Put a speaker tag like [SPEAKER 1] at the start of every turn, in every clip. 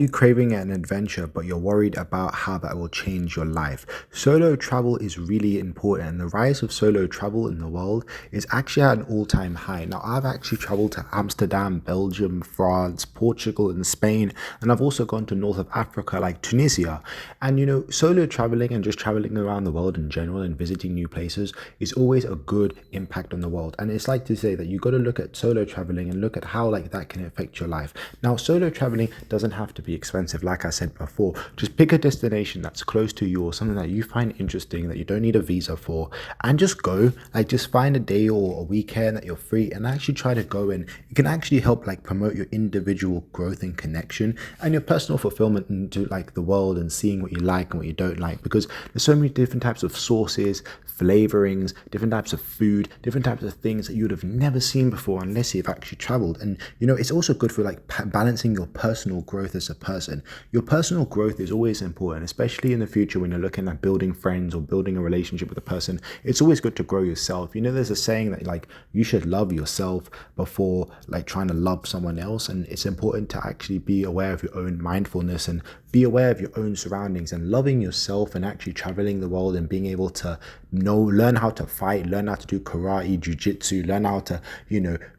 [SPEAKER 1] You craving an adventure, but you're worried about how that will change your life. Solo travel is really important, and the rise of solo travel in the world is actually at an all-time high. Now, I've actually traveled to Amsterdam, Belgium, France, Portugal, and Spain, and I've also gone to north of Africa, like Tunisia. And solo traveling and just traveling around the world in general and visiting new places is always a good impact on the world. And it's like to say that you got to look at solo traveling and look at how like that can affect your life. Now, solo traveling doesn't have to be expensive, like I said before. Just pick a destination that's close to you or something that you find interesting that you don't need a visa for, and just go. Like, just find a day or a weekend that you're free and actually try to go in. It can actually help like promote your individual growth and connection and your personal fulfillment into like the world and seeing what you like and what you don't like, because there's so many different types of sauces, flavorings, different types of food, different types of things that you would have never seen before unless you've actually traveled. And it's also good for like balancing your personal growth as a person. Your personal growth is always important, especially in the future when you're looking at building friends or building a relationship with a person. It's always good to grow yourself. There's a saying that like you should love yourself before like trying to love someone else, and it's important to actually be aware of your own mindfulness and be aware of your own surroundings and loving yourself and actually traveling the world and being able to learn how to fight, learn how to do karate, jujitsu, learn how to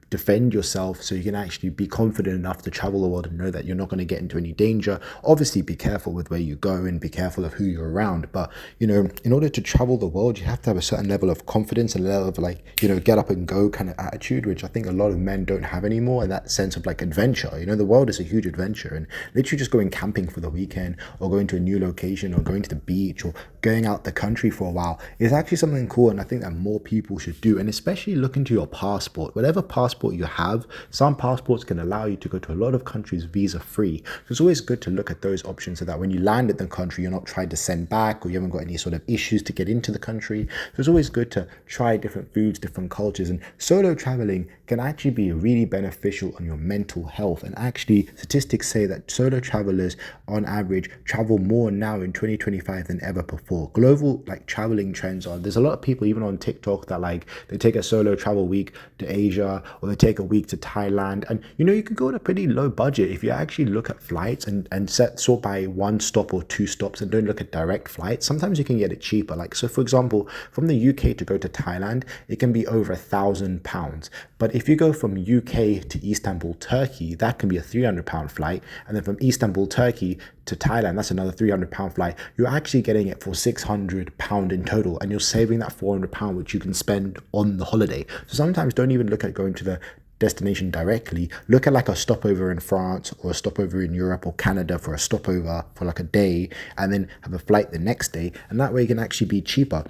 [SPEAKER 1] defend yourself so you can actually be confident enough to travel the world and know that you're not going to get into any danger. Obviously, be careful with where you go and be careful of who you're around. But, in order to travel the world, you have to have a certain level of confidence and a level of like, get up and go kind of attitude, which I think a lot of men don't have anymore. And that sense of like adventure, the world is a huge adventure, and literally just going camping for the weekend or going to a new location or going to the beach or going out the country for a while is actually something cool. And I think that more people should do. And especially look into your passport, whatever passport you have. Some passports can allow you to go to a lot of countries visa free. So it's always good to look at those options so that when you land in the country, you're not trying to send back or you haven't got any sort of issues to get into the country. So it's always good to try different foods, different cultures, and solo traveling can actually be really beneficial on your mental health. And actually, statistics say that solo travelers on average travel more now in 2025 than ever before. Global like traveling trends are, there's a lot of people even on TikTok that like they take a solo travel week to Asia or they take a week to Thailand, and you can go at a pretty low budget if you actually look at flights and sort by one stop or two stops and don't look at direct flights. Sometimes you can get it cheaper. Like, so for example, from the UK to go to Thailand, it can be over £1,000. But if you go from UK to Istanbul, Turkey, that can be a £300 flight, and then from Istanbul, Turkey to Thailand, that's another £300 flight. You're actually getting it for £600 in total, and you're saving that £400 which you can spend on the holiday. So sometimes don't even look at going to the destination directly. Look at like a stopover in France or a stopover in Europe or Canada for a stopover for like a day, and then have a flight the next day, and that way it can actually be cheaper.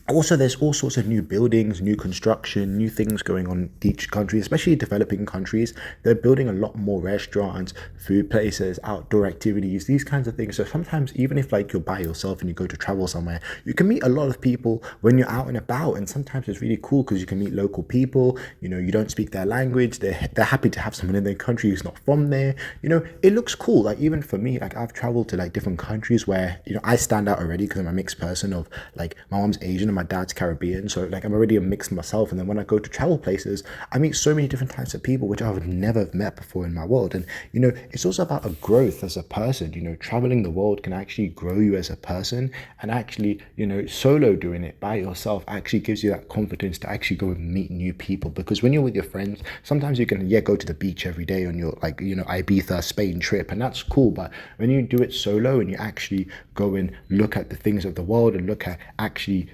[SPEAKER 1] Also, there's all sorts of new buildings, new construction, new things going on in each country, especially developing countries. They're building a lot more restaurants, food places, outdoor activities, these kinds of things. So sometimes even if like you're by yourself and you go to travel somewhere, you can meet a lot of people when you're out and about. And sometimes it's really cool because you can meet local people. You don't speak their language. They're happy to have someone in their country who's not from there. It looks cool. Like even for me, like I've traveled to like different countries where, I stand out already because I'm a mixed person of like my mom's Asian, my dad's Caribbean, so like I'm already a mix myself. And then when I go to travel places, I meet so many different types of people which I would never have met before in my world. And it's also about a growth as a person. Traveling the world can actually grow you as a person, and actually solo doing it by yourself actually gives you that confidence to actually go and meet new people. Because when you're with your friends, sometimes you can go to the beach every day on your like Ibiza, Spain trip, and that's cool. But when you do it solo and you actually go and look at the things of the world and look at actually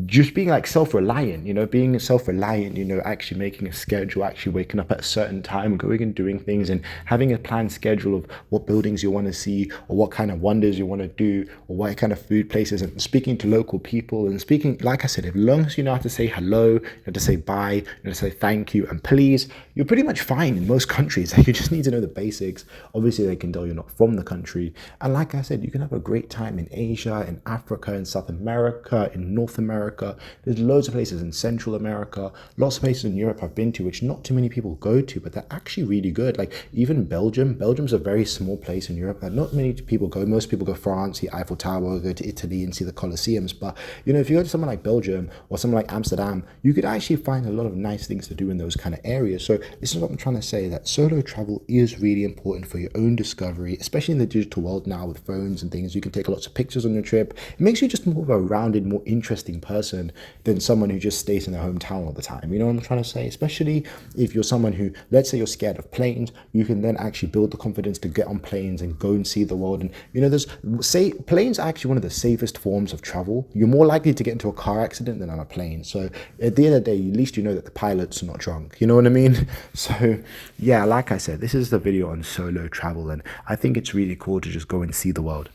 [SPEAKER 1] just being like self-reliant, being self-reliant, actually making a schedule, actually waking up at a certain time, going and doing things, and having a planned schedule of what buildings you want to see or what kind of wonders you want to do or what kind of food places, and speaking to local people and speaking, like I said, as long as you know how to say hello, you know how to say bye, you know how to say thank you and please, you're pretty much fine in most countries. You just need to know the basics. Obviously, they can tell you're not from the country. And like I said, you can have a great time in Asia, in Africa, in South America, in North America, America. There's loads of places in Central America, lots of places in Europe I've been to, which not too many people go to, but they're actually really good. Like even Belgium. Belgium's a very small place in Europe that not many people go. Most people go France, see Eiffel Tower, go to Italy and see the Colosseums. But you know, if you go to somewhere like Belgium or somewhere like Amsterdam, you could actually find a lot of nice things to do in those kind of areas. So this is what I'm trying to say, that solo travel is really important for your own discovery, especially in the digital world now with phones and things. You can take lots of pictures on your trip. It makes you just more of a rounded, more interesting person than someone who just stays in their hometown all the time. You know what I'm trying to say? Especially if you're someone who, let's say you're scared of planes, you can then actually build the confidence to get on planes and go and see the world. And you know, planes are actually one of the safest forms of travel. You're more likely to get into a car accident than on a plane. So at the end of the day, at least you know that the pilot's not drunk. You know what I mean? So yeah, like I said, this is the video on solo travel, and I think it's really cool to just go and see the world.